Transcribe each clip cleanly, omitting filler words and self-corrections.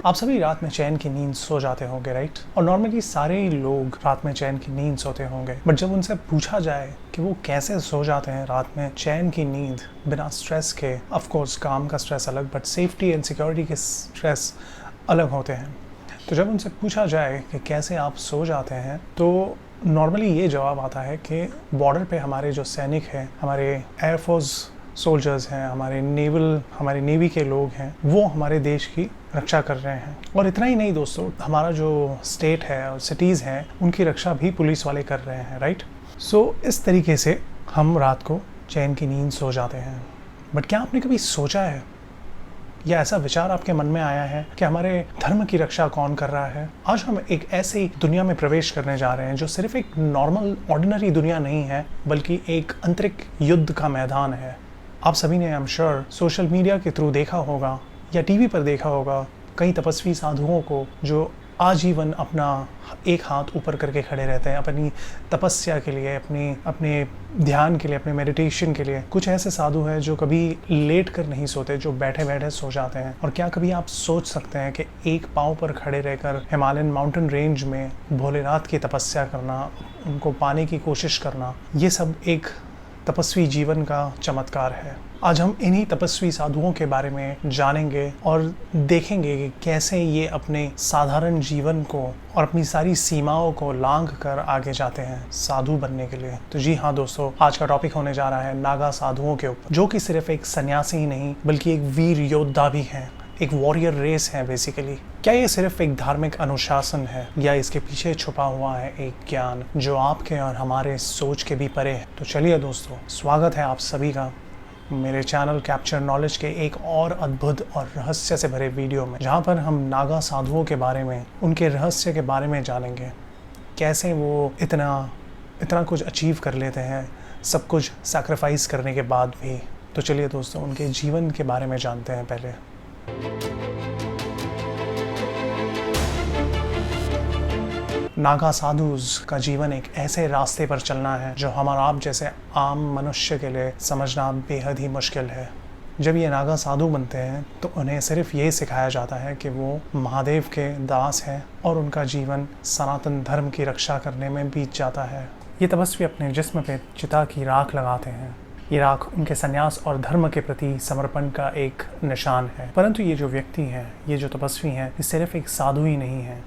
आप सभी रात में चैन की नींद सो जाते होंगे, राइट? और नॉर्मली सारे ही लोग रात में चैन की नींद सोते होंगे, बट जब उनसे पूछा जाए कि वो कैसे सो जाते हैं रात में चैन की नींद बिना स्ट्रेस के, ऑफ कोर्स काम का स्ट्रेस अलग, बट सेफ्टी एंड सिक्योरिटी के स्ट्रेस अलग होते हैं। तो जब उनसे पूछा जाए कि कैसे आप सो जाते हैं, तो नॉर्मली ये जवाब आता है कि बॉर्डर पे हमारे जो सैनिक हैं, हमारे एयरफोर्स सोल्जर्स हैं, हमारे नेवी के लोग हैं, वो हमारे देश की रक्षा कर रहे हैं। और इतना ही नहीं दोस्तों, हमारा जो स्टेट है और सिटीज़ हैं, उनकी रक्षा भी पुलिस वाले कर रहे हैं, राइट? सो इस तरीके से हम रात को चैन की नींद सो जाते हैं। बट क्या आपने कभी सोचा है या ऐसा विचार आपके मन में आया है कि हमारे धर्म की रक्षा कौन कर रहा है? आज हम एक ऐसी दुनिया में प्रवेश करने जा रहे हैं जो सिर्फ एक नॉर्मल ऑर्डिनरी दुनिया नहीं है, बल्कि एक आंतरिक युद्ध का मैदान है। आप सभी ने I am sure social media के थ्रू देखा होगा या टीवी पर देखा होगा कई तपस्वी साधुओं को जो आजीवन अपना एक हाथ ऊपर करके खड़े रहते हैं अपनी तपस्या के लिए, अपने ध्यान के लिए, अपने मेडिटेशन के लिए। कुछ ऐसे साधु हैं जो कभी लेट कर नहीं सोते, जो बैठे बैठे सो जाते हैं। और क्या कभी आप सोच सकते हैं कि एक पाँव पर खड़े रहकर हिमालयन माउंटेन रेंज में भोलेनाथ की तपस्या करना, उनको पाने की कोशिश करना, ये सब एक तपस्वी जीवन का चमत्कार है। आज हम इन्हीं तपस्वी साधुओं के बारे में जानेंगे और देखेंगे कि कैसे ये अपने साधारण जीवन को और अपनी सारी सीमाओं को लांघ कर आगे जाते हैं साधु बनने के लिए। तो जी हाँ दोस्तों, आज का टॉपिक होने जा रहा है नागा साधुओं के ऊपर, जो कि सिर्फ एक सन्यासी ही नहीं बल्कि एक वीर योद्धा भी हैं, एक वॉरियर रेस है बेसिकली। क्या ये सिर्फ एक धार्मिक अनुशासन है या इसके पीछे छुपा हुआ है एक ज्ञान जो आपके और हमारे सोच के भी परे है? तो चलिए दोस्तों, स्वागत है आप सभी का मेरे चैनल कैप्चर नॉलेज के एक और अद्भुत और रहस्य से भरे वीडियो में, जहाँ पर हम नागा साधुओं के बारे में, उनके रहस्य के बारे में जानेंगे। कैसे वो इतना कुछ अचीव कर लेते हैं, सब कुछ सैक्रिफाइस करने के बाद भी। तो चलिए दोस्तों, उनके जीवन के बारे में जानते हैं पहले। नागा साधुज का जीवन एक ऐसे रास्ते पर चलना है जो हमारा आप जैसे आम मनुष्य के लिए समझना बेहद ही मुश्किल है। जब ये नागा साधु बनते हैं तो उन्हें सिर्फ ये सिखाया जाता है कि वो महादेव के दास हैं और उनका जीवन सनातन धर्म की रक्षा करने में बीत जाता है। ये तपस्वी अपने जिस्म पे चिता की राख लगाते हैं। ये राख उनके संन्यास और धर्म के प्रति समर्पण का एक निशान है। परंतु ये जो व्यक्ति हैं, ये जो तपस्वी हैं, ये सिर्फ एक साधु ही नहीं है,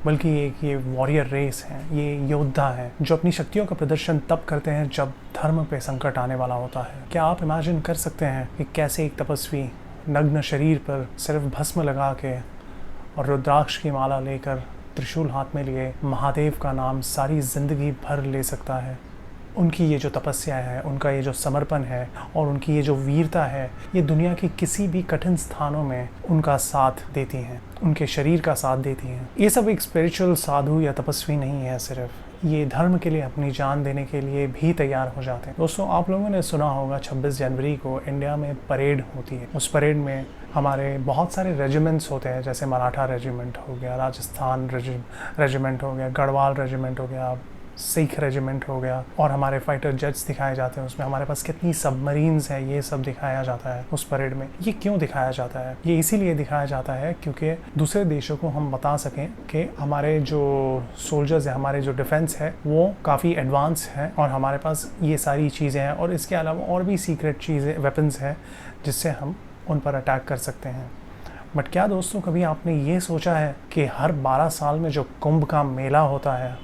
बल्कि ये वॉरियर रेस है, ये योद्धा है जो अपनी शक्तियों का प्रदर्शन तब करते हैं जब धर्म पे संकट आने वाला होता है। क्या आप इमेजिन कर सकते हैं कि कैसे एक तपस्वी नग्न शरीर पर सिर्फ भस्म लगा के और रुद्राक्ष की माला लेकर, त्रिशूल हाथ में लिए, महादेव का नाम सारी जिंदगी भर ले सकता है? उनकी ये जो तपस्या है, उनका ये जो समर्पण है और उनकी ये जो वीरता है, ये दुनिया की किसी भी कठिन स्थानों में उनका साथ देती हैं, उनके शरीर का साथ देती हैं। ये सब एक स्पिरिचुअल साधु या तपस्वी नहीं है, सिर्फ ये धर्म के लिए अपनी जान देने के लिए भी तैयार हो जाते हैं। दोस्तों, आप लोगों ने सुना होगा 26 जनवरी को इंडिया में परेड होती है। उस परेड में हमारे बहुत सारे रेजिमेंट्स होते हैं, जैसे मराठा रेजिमेंट हो गया, राजस्थान रेजिमेंट हो गया, गढ़वाल रेजिमेंट हो गया, सिख रेजिमेंट हो गया, और हमारे फाइटर जेट्स दिखाए जाते हैं। उसमें हमारे पास कितनी सबमरीन्स है, ये सब दिखाया जाता है उस परेड में। ये क्यों दिखाया जाता है? ये इसीलिए दिखाया जाता है क्योंकि दूसरे देशों को हम बता सकें कि हमारे जो सोल्जर्स हैं, हमारे जो डिफेंस है, वो काफ़ी एडवांस है और हमारे पास ये सारी चीज़ें हैं, और इसके अलावा और भी सीक्रेट चीज़ें, वेपन्स हैं, जिससे हम उन पर अटैक कर सकते हैं। बट क्या दोस्तों, कभी आपने ये सोचा है कि हर 12 साल में जो कुंभ का मेला होता है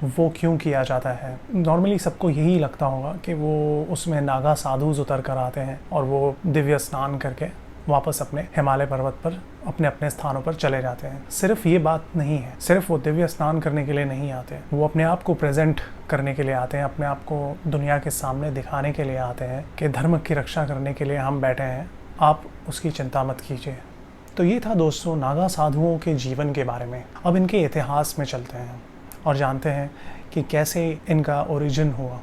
वो क्यों किया जाता है? नॉर्मली सबको यही लगता होगा कि वो उसमें नागा साधुज उतर कर आते हैं और वो दिव्य स्नान करके वापस अपने हिमालय पर्वत पर अपने अपने स्थानों पर चले जाते हैं। सिर्फ ये बात नहीं है, सिर्फ वो दिव्य स्नान करने के लिए नहीं आते, वो अपने आप को प्रेजेंट करने के लिए आते हैं, अपने आप को दुनिया के सामने दिखाने के लिए आते हैं कि धर्म की रक्षा करने के लिए हम बैठे हैं, आप उसकी चिंता मत कीजिए। तो ये था दोस्तों नागा साधुओं के जीवन के बारे में। अब इनके इतिहास में चलते हैं और जानते हैं कि कैसे इनका ओरिजिन हुआ।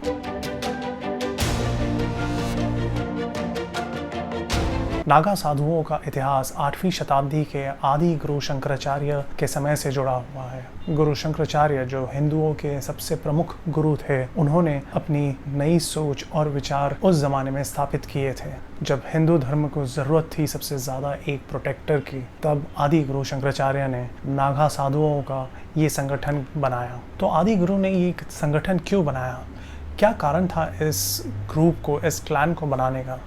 नागा साधुओं का इतिहास 8वीं शताब्दी के आदि गुरु शंकराचार्य के समय से जुड़ा हुआ है। गुरु शंकराचार्य जो हिंदुओं के सबसे प्रमुख गुरु थे, उन्होंने अपनी नई सोच और विचार उस ज़माने में स्थापित किए थे जब हिंदू धर्म को ज़रूरत थी सबसे ज़्यादा एक प्रोटेक्टर की। तब आदि गुरु शंकराचार्य ने नागा साधुओं का ये संगठन बनाया। तो आदि गुरु ने ये संगठन क्यों बनाया, क्या कारण था इस ग्रुप को, इस क्लैन को बनाने का?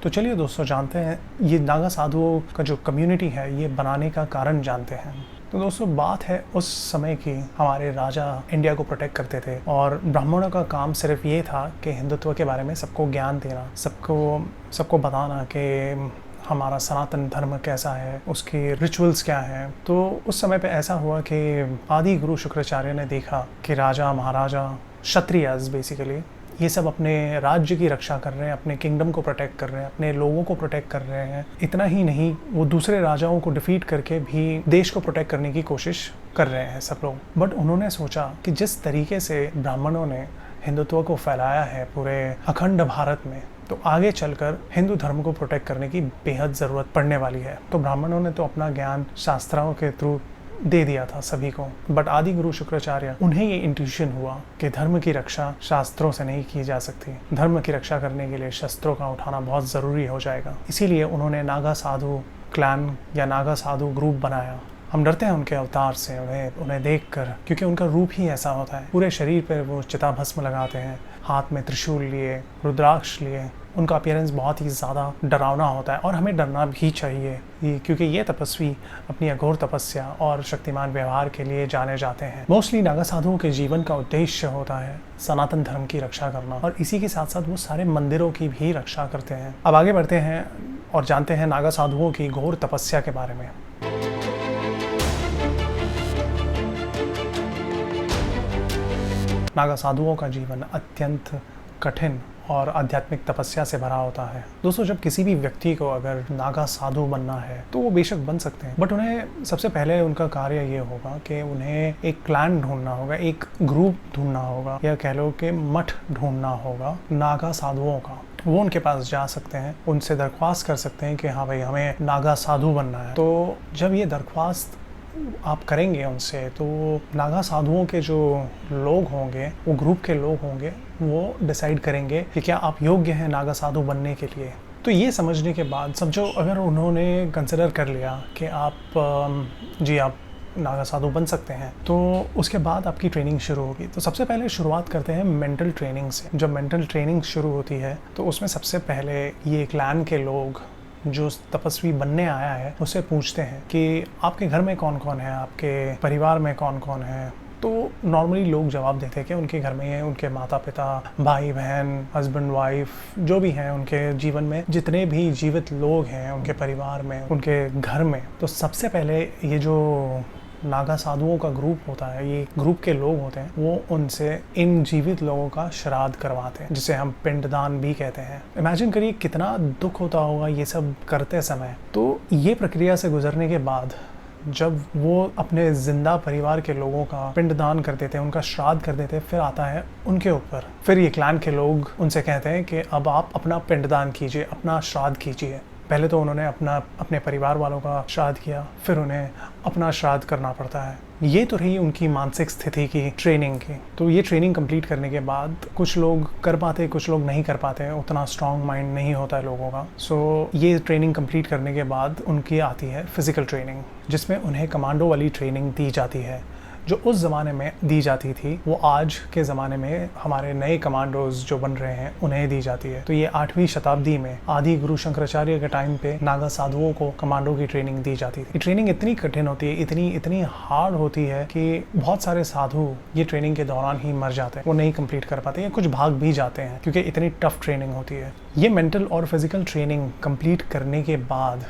तो चलिए दोस्तों जानते हैं ये नागा साधुओं का जो कम्युनिटी है ये बनाने का कारण जानते हैं। तो दोस्तों बात है उस समय की, हमारे राजा इंडिया को प्रोटेक्ट करते थे और ब्राह्मणों का काम सिर्फ ये था कि हिंदुत्व के बारे में सबको ज्ञान देना, सबको बताना कि हमारा सनातन धर्म कैसा है, उसके रिचुअल्स क्या हैं। तो उस समय पे ऐसा हुआ कि आदि गुरु शुक्राचार्य ने देखा कि राजा महाराजा क्षत्रियज बेसिकली ये सब अपने राज्य की रक्षा कर रहे हैं, अपने किंगडम को प्रोटेक्ट कर रहे हैं, अपने लोगों को प्रोटेक्ट कर रहे हैं। इतना ही नहीं, वो दूसरे राजाओं को डिफीट करके भी देश को प्रोटेक्ट करने की कोशिश कर रहे हैं सब लोग। बट उन्होंने सोचा कि जिस तरीके से ब्राह्मणों ने हिंदुत्व को फैलाया है पूरे अखंड भारत में, तो आगे चलकर हिंदू धर्म को प्रोटेक्ट करने की बेहद ज़रूरत पड़ने वाली है। तो ब्राह्मणों ने तो अपना ज्ञान शास्त्रों के थ्रू दे दिया था सभी को, बट आदि गुरु शुक्राचार्य उन्हें ये इंट्यूशन हुआ कि धर्म की रक्षा शास्त्रों से नहीं की जा सकती। धर्म की रक्षा करने के लिए शस्त्रों का उठाना बहुत ज़रूरी हो जाएगा। इसीलिए उन्होंने नागा साधु क्लैन या नागा साधु ग्रुप बनाया। हम डरते हैं उनके अवतार से, उन्हें देखकर, क्योंकि उनका रूप ही ऐसा होता है। पूरे शरीर पर वो चिताभस्म लगाते हैं, हाथ में त्रिशूल लिए, रुद्राक्ष लिए। उनका अपीयरेंस बहुत ही ज़्यादा डरावना होता है और हमें डरना भी चाहिए, क्योंकि ये तपस्वी अपनी अघोर तपस्या और शक्तिमान व्यवहार के लिए जाने जाते हैं। मोस्टली नागा साधुओं के जीवन का उद्देश्य होता है सनातन धर्म की रक्षा करना, और इसी के साथ साथ वो सारे मंदिरों की भी रक्षा करते हैं। अब आगे बढ़ते हैं और जानते हैं नागा साधुओं की घोर तपस्या के बारे में। नागा साधुओं का जीवन अत्यंत कठिन और आध्यात्मिक तपस्या से भरा होता है। दोस्तों जब किसी भी व्यक्ति को अगर नागा साधु बनना है तो वो बेशक बन सकते हैं, बट उन्हें सबसे पहले उनका कार्य ये होगा कि उन्हें एक क्लैन ढूंढना होगा, एक ग्रुप ढूंढना होगा, या कह लो कि मठ ढूंढना होगा नागा साधुओं का। वो उनके पास जा सकते हैं, उनसे दरख्वास्त कर सकते हैं कि हाँ भाई हमें नागा साधु बनना है। तो जब ये दरख्वास्त आप करेंगे उनसे, तो नागा साधुओं के जो लोग होंगे, वो ग्रुप के लोग होंगे, वो डिसाइड करेंगे कि क्या आप योग्य हैं नागा साधु बनने के लिए। तो ये समझने के बाद समझो अगर उन्होंने कंसिडर कर लिया कि आप नागा साधु बन सकते हैं, तो उसके बाद आपकी ट्रेनिंग शुरू होगी। तो सबसे पहले शुरुआत करते हैं मेंटल ट्रेनिंग से। जब मेंटल ट्रेनिंग शुरू होती है तो उसमें सबसे पहले ये क्लैन के लोग जो तपस्वी बनने आया है उससे पूछते हैं कि आपके घर में कौन कौन है, आपके परिवार में कौन कौन है। तो नॉर्मली लोग जवाब देते हैं कि उनके घर में उनके माता पिता, भाई बहन, हस्बैंड वाइफ, जो भी हैं उनके जीवन में जितने भी जीवित लोग हैं उनके परिवार में, उनके घर में। तो सबसे पहले ये जो नागा साधुओं का ग्रुप होता है, ये ग्रुप के लोग होते हैं, वो उनसे इन जीवित लोगों का श्राद्ध करवाते हैं, जिसे हम पिंडदान भी कहते हैं। इमेजिन करिए कितना दुख होता होगा ये सब करते समय। तो ये प्रक्रिया से गुजरने के बाद जब वो अपने जिंदा परिवार के लोगों का पिंडदान कर देते हैं, उनका श्राद्ध कर देते हैं, फिर आता है उनके ऊपर। फिर ये क्लैन के लोग उनसे कहते हैं कि अब आप अपना पिंडदान कीजिए, अपना श्राद्ध कीजिए। पहले तो उन्होंने अपने परिवार वालों का श्राद्ध किया, फिर उन्हें अपना श्राद्ध करना पड़ता है। ये तो रही उनकी मानसिक स्थिति की ट्रेनिंग की। तो ये ट्रेनिंग कंप्लीट करने के बाद कुछ लोग कर पाते, कुछ लोग नहीं कर पाते, उतना स्ट्रॉन्ग माइंड नहीं होता है लोगों का। सो ये ट्रेनिंग कंप्लीट करने के बाद उनकी आती है फिजिकल ट्रेनिंग, जिसमें उन्हें कमांडो वाली ट्रेनिंग दी जाती है, जो उस ज़माने में दी जाती थी, वो आज के ज़माने में हमारे नए कमांडोज जो बन रहे हैं उन्हें दी जाती है। तो ये 8वीं शताब्दी में आदि गुरु शंकराचार्य के टाइम पे नागा साधुओं को कमांडो की ट्रेनिंग दी जाती थी। ट्रेनिंग इतनी कठिन होती है, इतनी हार्ड होती है कि बहुत सारे साधु ये ट्रेनिंग के दौरान ही मर जाते हैं, वो नहीं कंप्लीट कर पाते या कुछ भाग भी जाते हैं, क्योंकि इतनी टफ ट्रेनिंग होती है। ये मेंटल और फिजिकल ट्रेनिंग कंप्लीट करने के बाद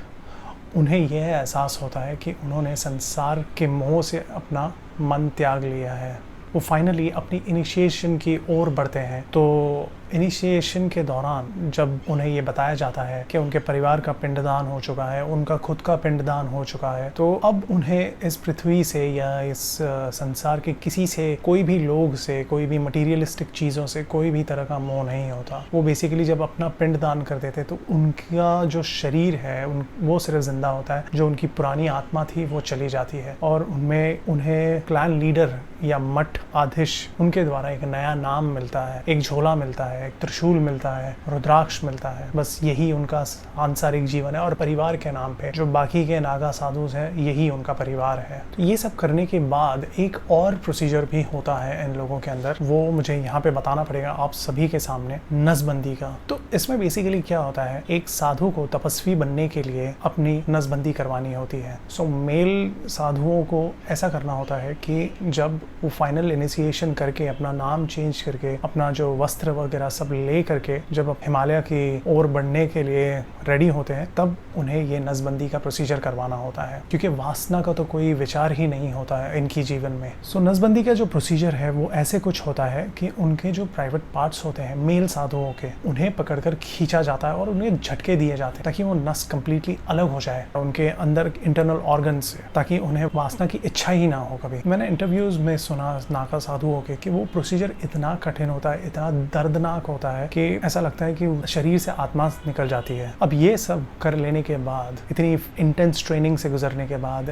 उन्हें यह एहसास होता है कि उन्होंने संसार के मोह से अपना मन त्याग लिया है। वो फाइनली अपनी इनिशिएशन की ओर बढ़ते हैं। तो इनिशिएशन के दौरान जब उन्हें ये बताया जाता है कि उनके परिवार का पिंडदान हो चुका है, उनका खुद का पिंडदान हो चुका है, तो अब उन्हें इस पृथ्वी से या इस संसार के किसी से, कोई भी लोग से, कोई भी मटीरियलिस्टिक चीज़ों से कोई भी तरह का मोह नहीं होता। वो बेसिकली जब अपना पिंडदान करते थे तो उनका जो शरीर है वो सिर्फ जिंदा होता है, जो उनकी पुरानी आत्मा थी वो चली जाती है और उनमें उन्हें क्लैन लीडर या मठ आधीश उनके द्वारा एक नया नाम मिलता है, एक झोला मिलता है, एक त्रिशूल मिलता है, रुद्राक्ष मिलता है। बस यही उनका सांसारिक जीवन है और परिवार के नाम पे जो बाकी के नागा साधुज हैं यही उनका परिवार है। तो ये सब करने के बाद एक और प्रोसीजर भी होता है इन लोगों के अंदर, वो मुझे यहाँ पे बताना पड़ेगा आप सभी के सामने, नसबंदी का। तो इसमें बेसिकली क्या होता है, एक साधु को तपस्वी बनने के लिए अपनी नसबंदी करवानी होती है। सो मेल साधुओं को ऐसा करना होता है कि जब वो फाइनल इनिशिएशन करके अपना नाम चेंज करके अपना जो वस्त्र वगैरह सब ले करके जब हिमालय की ओर बढ़ने के लिए रेडी होते हैं तब उन्हें ये नसबंदी का प्रोसीजर करवाना होता है, क्योंकि वासना का तो कोई विचार ही नहीं होता है इनकी जीवन में। सो नसबंदी का जो प्रोसीजर है वो ऐसे कुछ होता है कि उनके जो प्राइवेट पार्ट्स होते हैं मेल साधुओं के, उन्हें पकड़कर खींचा जाता है और उन्हें झटके दिए जाते हैं ताकि वो नस कंप्लीटली अलग हो जाए उनके अंदर इंटरनल ऑर्गन से, ताकि उन्हें वासना की इच्छा ही ना हो कभी। मैंने इंटरव्यूज में सुना नागा साधुओं के कि वो प्रोसीजर इतना कठिन होता है, इतना दर्दनाक होता है कि ऐसा लगता है कि शरीर से आत्मा निकल जाती है। अब ये सब कर लेने के बाद, इतनी इंटेंस ट्रेनिंग से गुजरने के बाद,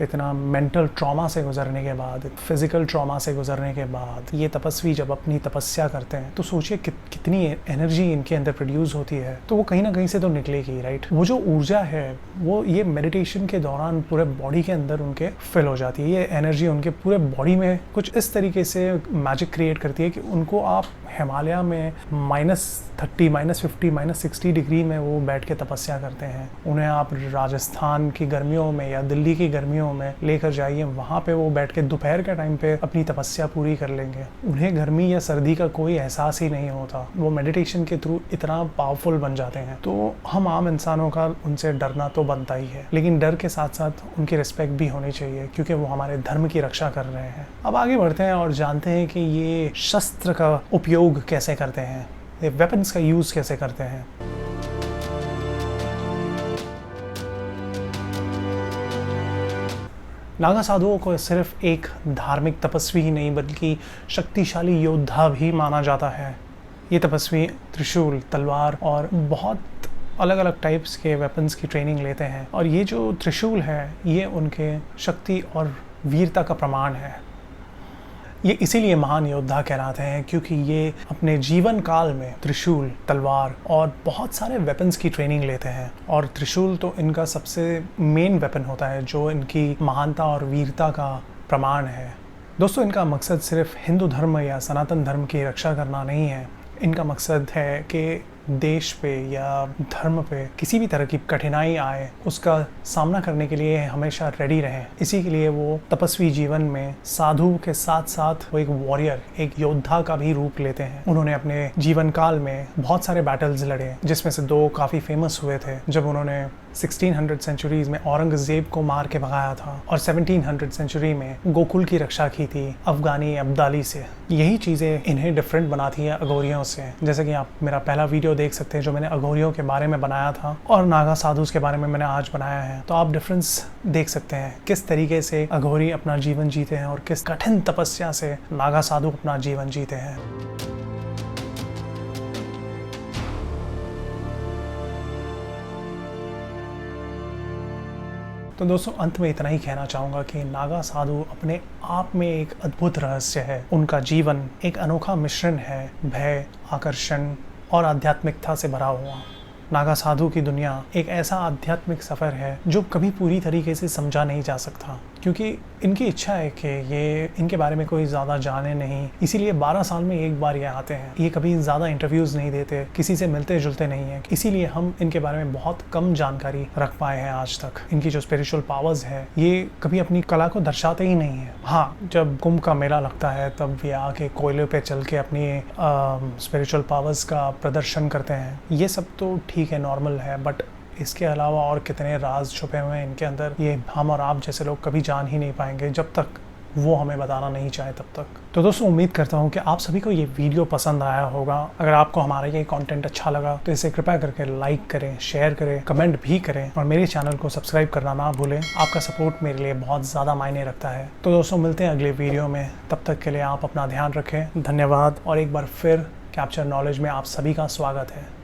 इतना मेंटल ट्रॉमा से गुजरने के बाद, फिजिकल ट्रॉमा से गुजरने के बाद ये तपस्वी जब अपनी तपस्या करते हैं तो सोचिए कितनी एनर्जी इनके अंदर प्रोड्यूस होती है, तो वो कहीं ना कहीं से तो निकलेगी, राइट। वो जो ऊर्जा है वो ये मेडिटेशन के दौरान पूरे बॉडी के अंदर उनके फिल हो जाती है। ये एनर्जी उनके पूरे बॉडी में कुछ इस तरीके से मैजिक क्रिएट करती है कि उनको आप हिमालय में -30, -50, -60 डिग्री में वो बैठ के तपस्या करते हैं। उन्हें आप राजस्थान की गर्मियों में या दिल्ली की गर्मियों में लेकर जाइए, वहाँ पे वो बैठ के दोपहर के टाइम पे अपनी तपस्या पूरी कर लेंगे। उन्हें गर्मी या सर्दी का कोई एहसास ही नहीं होता, वो मेडिटेशन के थ्रू इतना पावरफुल बन जाते हैं। तो हम आम इंसानों का उनसे डरना तो बनता ही है, लेकिन डर के साथ साथ उनकी रिस्पेक्ट भी होनी चाहिए क्योंकि वो हमारे धर्म की रक्षा कर रहे हैं। अब आगे बढ़ते हैं और जानते हैं कि ये शस्त्र का उपयोग कैसे करते हैं, ये वेपन्स का यूज कैसे करते हैं। नागा साधुओं को सिर्फ एक धार्मिक तपस्वी ही नहीं बल्कि शक्तिशाली योद्धा भी माना जाता है। ये तपस्वी त्रिशूल, तलवार और बहुत अलग अलग टाइप्स के वेपन्स की ट्रेनिंग लेते हैं और ये जो त्रिशूल है ये उनके शक्ति और वीरता का प्रमाण है। ये इसीलिए महान योद्धा कहलाते हैं क्योंकि ये अपने जीवन काल में त्रिशूल, तलवार और बहुत सारे वेपन्स की ट्रेनिंग लेते हैं और त्रिशूल तो इनका सबसे मेन वेपन होता है जो इनकी महानता और वीरता का प्रमाण है। दोस्तों, इनका मकसद सिर्फ हिंदू धर्म या सनातन धर्म की रक्षा करना नहीं है, इनका मकसद है कि देश पे या धर्म पे किसी भी तरह की कठिनाई आए उसका सामना करने के लिए हमेशा रेडी रहें। इसी के लिए वो तपस्वी जीवन में साधु के साथ साथ वो एक वॉरियर, एक योद्धा का भी रूप लेते हैं। उन्होंने अपने जीवन काल में बहुत सारे बैटल्स लड़े, जिसमें से 2 काफ़ी फेमस हुए थे जब उन्होंने 1600 सेंचुरीज में औरंगजेब को मार के भगाया था और 1700 सेंचुरी में गोकुल की रक्षा की थी अफगानी अब्दाली से। यही चीज़ें इन्हें डिफरेंट बनाती हैं अघोरियों से। जैसे कि आप मेरा पहला वीडियो देख सकते हैं जो मैंने अघोरियों के बारे में बनाया था और नागा साधुस के बारे में मैंने आज बनाया है, तो आप डिफरेंस देख सकते हैं किस तरीके से अघोरी अपना जीवन जीते हैं और किस कठिन तपस्या से नागा साधु अपना जीवन जीते हैं। तो दोस्तों, अंत में इतना ही कहना चाहूँगा कि नागा साधु अपने आप में एक अद्भुत रहस्य है। उनका जीवन एक अनोखा मिश्रण है भय, आकर्षण और आध्यात्मिकता से भरा हुआ। नागा साधु की दुनिया एक ऐसा आध्यात्मिक सफ़र है जो कभी पूरी तरीके से समझा नहीं जा सकता, क्योंकि इनकी इच्छा है कि ये इनके बारे में कोई ज़्यादा जाने नहीं, इसीलिए 12 साल में एक बार ये आते हैं। ये कभी ज़्यादा इंटरव्यूज़ नहीं देते, किसी से मिलते जुलते नहीं हैं, इसीलिए हम इनके बारे में बहुत कम जानकारी रख पाए हैं आज तक। इनकी जो स्पिरिचुअल पावर्स है ये कभी अपनी कला को दर्शाते ही नहीं है। हाँ, जब कुंभ का मेला लगता है तब ये आके कोयले पे चल के अपनी स्पिरिचुअल पावर्स का प्रदर्शन करते हैं। ये सब तो ठीक है, नॉर्मल है, बट इसके अलावा और कितने राज छुपे हुए हैं इनके अंदर, ये हम और आप जैसे लोग कभी जान ही नहीं पाएंगे जब तक वो हमें बताना नहीं चाहे तब तक। तो दोस्तों उम्मीद करता हूँ कि आप सभी को ये वीडियो पसंद आया होगा। अगर आपको हमारा ये कंटेंट अच्छा लगा तो इसे कृपया करके लाइक करें, शेयर करें, कमेंट भी करें और मेरे चैनल को सब्सक्राइब करना ना भूलें। आपका सपोर्ट मेरे लिए बहुत ज़्यादा मायने रखता है। तो दोस्तों मिलते हैं अगले वीडियो में, तब तक के लिए आप अपना ध्यान रखें। धन्यवाद और एक बार फिर कैप्चर नॉलेज में आप सभी का स्वागत है।